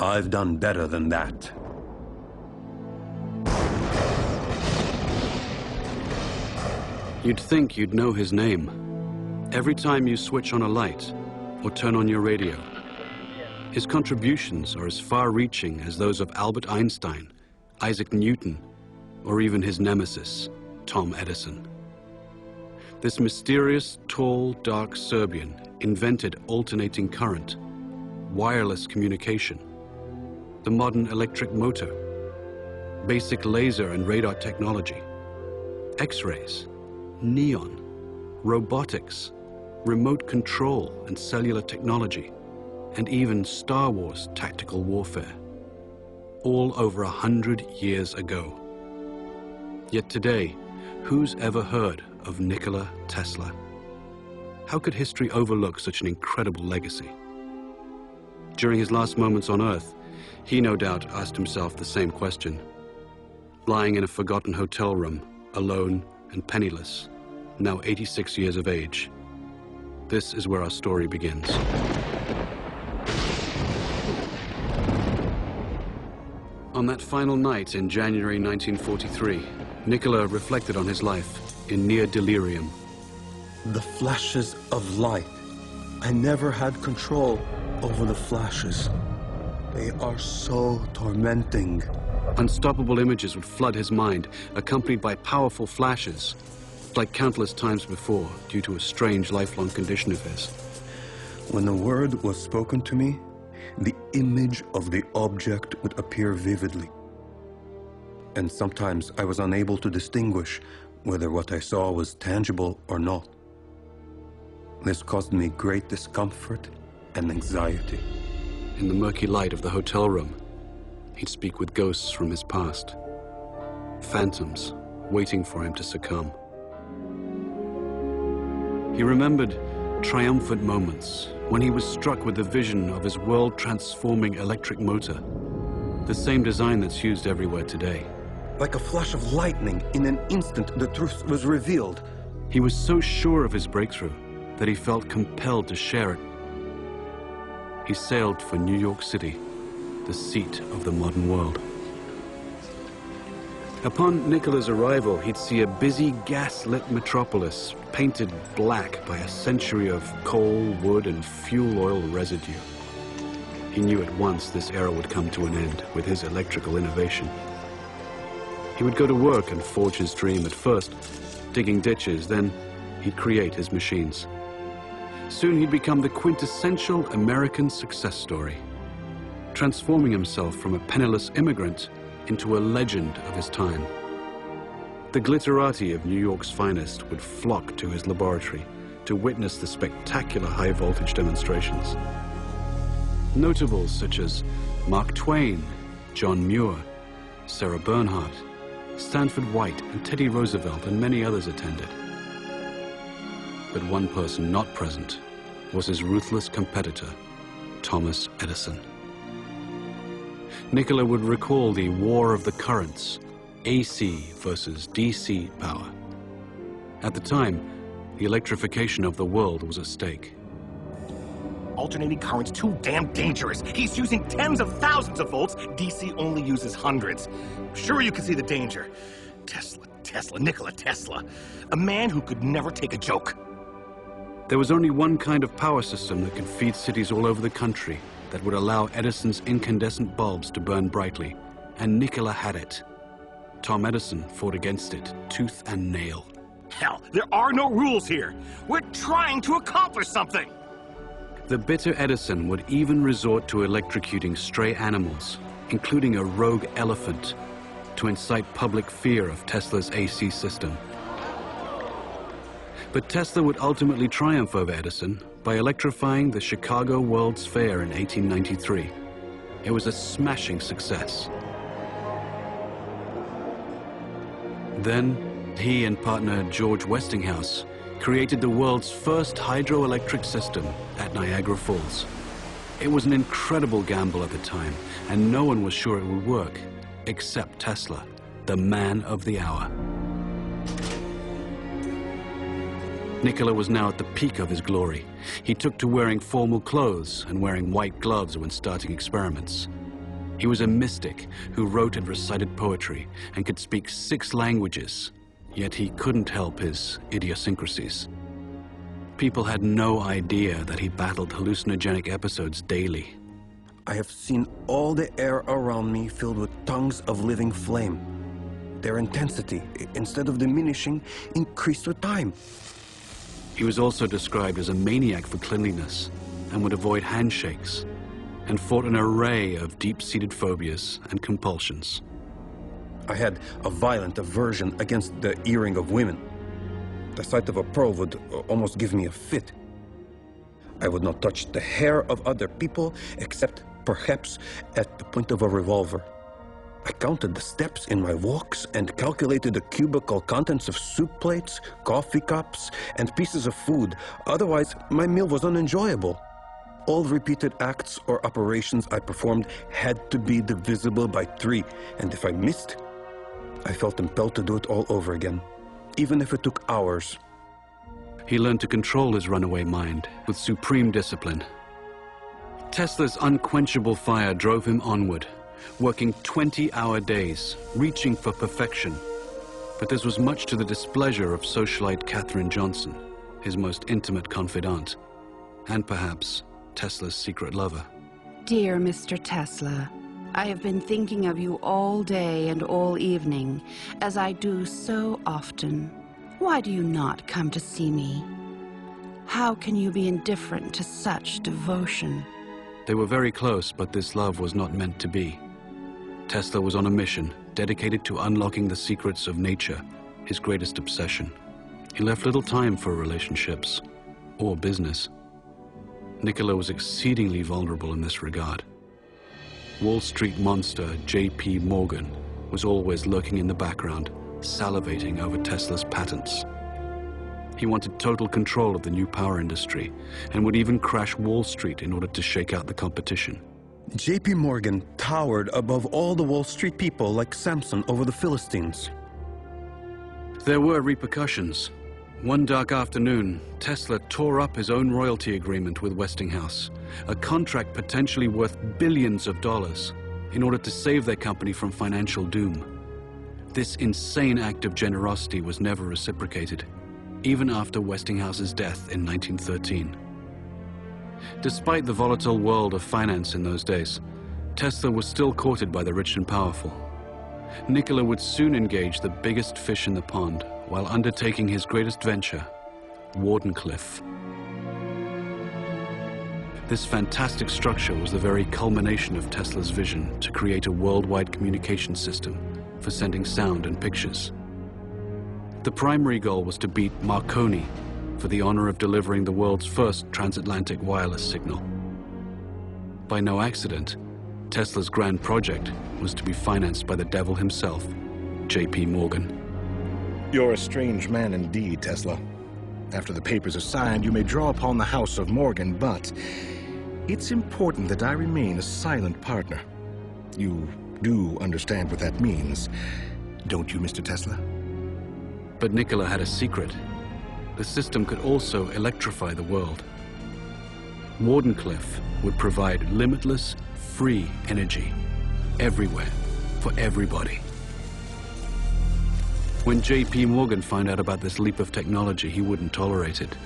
I've done better than that. You'd think you'd know his name. Every time you switch on a light or turn on your radio, his contributions are as far-reaching as those of Albert Einstein, Isaac Newton, or even his nemesis, Tom Edison. This mysterious, tall, dark Serbian invented alternating current, wireless communication, the modern electric motor, basic laser and radar technology, X-rays, neon, robotics, remote control and cellular technology, and even Star Wars tactical warfare, all over 100 years ago. Yet today, who's ever heard of Nikola Tesla? How could history overlook such an incredible legacy? During his last moments on Earth, he no doubt asked himself the same question. Lying in a forgotten hotel room, alone and penniless, now 86 years of age. This is where our story begins. On that final night in January 1943, Nikola reflected on his life in near delirium. The flashes of light. I never had control over the flashes. They are so tormenting. Unstoppable images would flood his mind, accompanied by powerful flashes, like countless times before, due to a strange lifelong condition of his. When the word was spoken to me, the image of the object would appear vividly. And sometimes I was unable to distinguish whether what I saw was tangible or not. This caused me great discomfort and anxiety. In the murky light of the hotel room, he'd speak with ghosts from his past, phantoms waiting for him to succumb. He remembered triumphant moments when he was struck with the vision of his world-transforming electric motor, the same design that's used everywhere today. Like a flash of lightning, in an instant, the truth was revealed. He was so sure of his breakthrough that he felt compelled to share it. He sailed for New York City, the seat of the modern world. Upon Nikola's arrival, he'd see a busy gas-lit metropolis painted black by a century of coal, wood, and fuel oil residue. He knew at once this era would come to an end with his electrical innovation. He would go to work and forge his dream, at first digging ditches, then he'd create his machines. Soon he'd become the quintessential American success story, transforming himself from a penniless immigrant into a legend of his time. The glitterati of New York's finest would flock to his laboratory to witness the spectacular high-voltage demonstrations. Notables such as Mark Twain, John Muir, Sarah Bernhardt, Stanford White, and Teddy Roosevelt, and many others attended. But one person not present was his ruthless competitor, Thomas Edison. Nikola would recall the war of the currents, AC versus DC power. At the time, the electrification of the world was at stake. Alternating current's too damn dangerous. He's using tens of thousands of volts. DC only uses hundreds. Sure, you can see the danger. Nikola Tesla. A man who could never take a joke. There was only one kind of power system that could feed cities all over the country that would allow Edison's incandescent bulbs to burn brightly, and Nikola had it. Tom Edison fought against it, tooth and nail. Hell, there are no rules here. We're trying to accomplish something. The bitter Edison would even resort to electrocuting stray animals, including a rogue elephant, to incite public fear of Tesla's AC system. But Tesla would ultimately triumph over Edison by electrifying the Chicago World's Fair in 1893. It was a smashing success. Then, he and partner George Westinghouse created the world's first hydroelectric system at Niagara Falls. It was an incredible gamble at the time, and no one was sure it would work, except Tesla, the man of the hour. Nikola was now at the peak of his glory. He took to wearing formal clothes and wearing white gloves when starting experiments. He was a mystic who wrote and recited poetry and could speak 6 languages, yet he couldn't help his idiosyncrasies. People had no idea that he battled hallucinogenic episodes daily. I have seen all the air around me filled with tongues of living flame. Their intensity, instead of diminishing, increased with time. He was also described as a maniac for cleanliness and would avoid handshakes, and fought an array of deep-seated phobias and compulsions. I had a violent aversion against the earring of women. The sight of a pearl would almost give me a fit. I would not touch the hair of other people, except perhaps at the point of a revolver. I counted the steps in my walks and calculated the cubical contents of soup plates, coffee cups, and pieces of food. Otherwise, my meal was unenjoyable. All repeated acts or operations I performed had to be divisible by 3, and if I missed, I felt impelled to do it all over again, even if it took hours. He learned to control his runaway mind with supreme discipline. Tesla's unquenchable fire drove him onward, working 20-hour days, reaching for perfection. But this was much to the displeasure of socialite Katherine Johnson, his most intimate confidant, and perhaps Tesla's secret lover. Dear Mr. Tesla, I have been thinking of you all day and all evening, as I do so often. Why do you not come to see me? How can you be indifferent to such devotion? They were very close, but this love was not meant to be. Tesla was on a mission dedicated to unlocking the secrets of nature, his greatest obsession. He left little time for relationships or business. Nikola was exceedingly vulnerable in this regard. Wall Street monster J.P. Morgan was always lurking in the background, salivating over Tesla's patents. He wanted total control of the new power industry and would even crash Wall Street in order to shake out the competition. J.P. Morgan towered above all the Wall Street people like Samson over the Philistines. There were repercussions. One dark afternoon, Tesla tore up his own royalty agreement with Westinghouse, a contract potentially worth billions of dollars, in order to save their company from financial doom. This insane act of generosity was never reciprocated, even after Westinghouse's death in 1913. Despite the volatile world of finance in those days, Tesla was still courted by the rich and powerful. Nikola would soon engage the biggest fish in the pond while undertaking his greatest venture, Wardenclyffe. This fantastic structure was the very culmination of Tesla's vision to create a worldwide communication system for sending sound and pictures. The primary goal was to beat Marconi for the honor of delivering the world's first transatlantic wireless signal. By no accident, Tesla's grand project was to be financed by the devil himself, J.P. Morgan. You're a strange man indeed, Tesla. After the papers are signed, you may draw upon the house of Morgan, but it's important that I remain a silent partner. You do understand what that means, don't you, Mr. Tesla? But Nikola had a secret. The system could also electrify the world. Wardenclyffe would provide limitless, free energy, everywhere, for everybody. When J.P. Morgan found out about this leap of technology, he wouldn't tolerate it.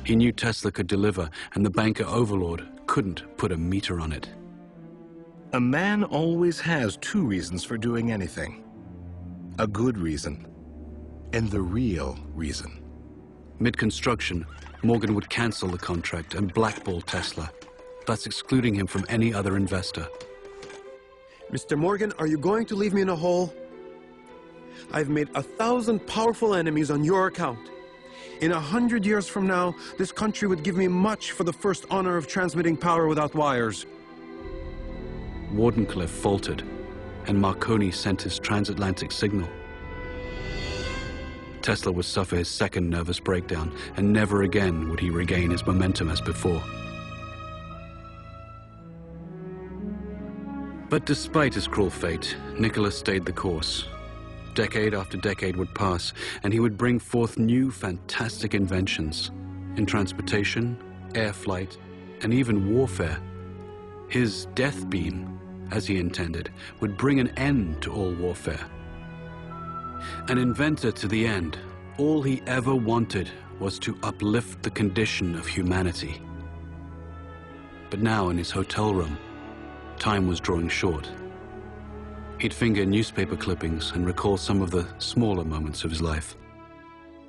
He knew Tesla could deliver, and the banker overlord couldn't put a meter on it. A man always has 2 reasons for doing anything. A good reason, and the real reason. Mid-construction, Morgan would cancel the contract and blackball Tesla, thus excluding him from any other investor. Mr. Morgan, are you going to leave me in a hole? I've made 1,000 powerful enemies on your account. In 100 years from now, this country would give me much for the first honor of transmitting power without wires. Wardenclyffe faltered, and Marconi sent his transatlantic signal. Tesla would suffer his second nervous breakdown, and never again would he regain his momentum as before. But despite his cruel fate, Nikola stayed the course. Decade after decade would pass, and he would bring forth new fantastic inventions in transportation, air flight, and even warfare. His death beam, as he intended, would bring an end to all warfare. An inventor to the end, all he ever wanted was to uplift the condition of humanity. But now in his hotel room, time was drawing short. He'd finger newspaper clippings and recall some of the smaller moments of his life.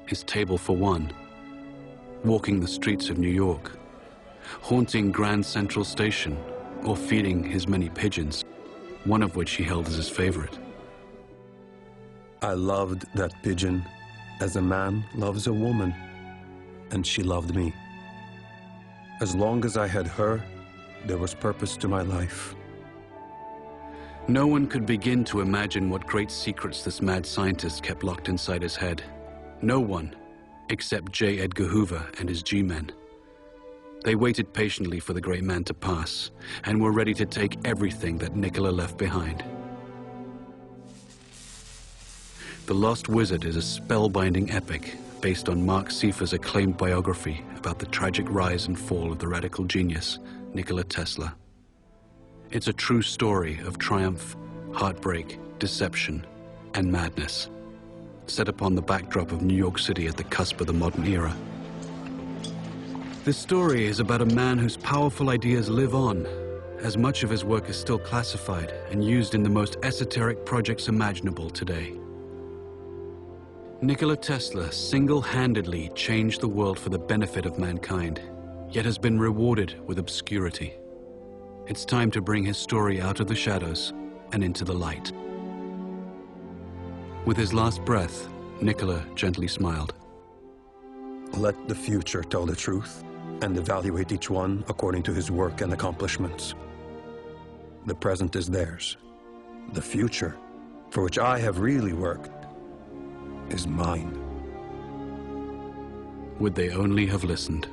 His table for one, walking the streets of New York, haunting Grand Central Station, or feeding his many pigeons, one of which he held as his favorite. I loved that pigeon as a man loves a woman, and she loved me. As long as I had her, there was purpose to my life. No one could begin to imagine what great secrets this mad scientist kept locked inside his head. No one, except J. Edgar Hoover and his G-men. They waited patiently for the great man to pass, and were ready to take everything that Nikola left behind. The Lost Wizard is a spellbinding epic based on Mark Seifer's acclaimed biography about the tragic rise and fall of the radical genius, Nikola Tesla. It's a true story of triumph, heartbreak, deception, and madness, set upon the backdrop of New York City at the cusp of the modern era. This story is about a man whose powerful ideas live on, as much of his work is still classified and used in the most esoteric projects imaginable today. Nikola Tesla single-handedly changed the world for the benefit of mankind, yet has been rewarded with obscurity. It's time to bring his story out of the shadows and into the light. With his last breath, Nikola gently smiled. Let the future tell the truth and evaluate each one according to his work and accomplishments. The present is theirs. The future, for which I have really worked, is mine. Would they only have listened?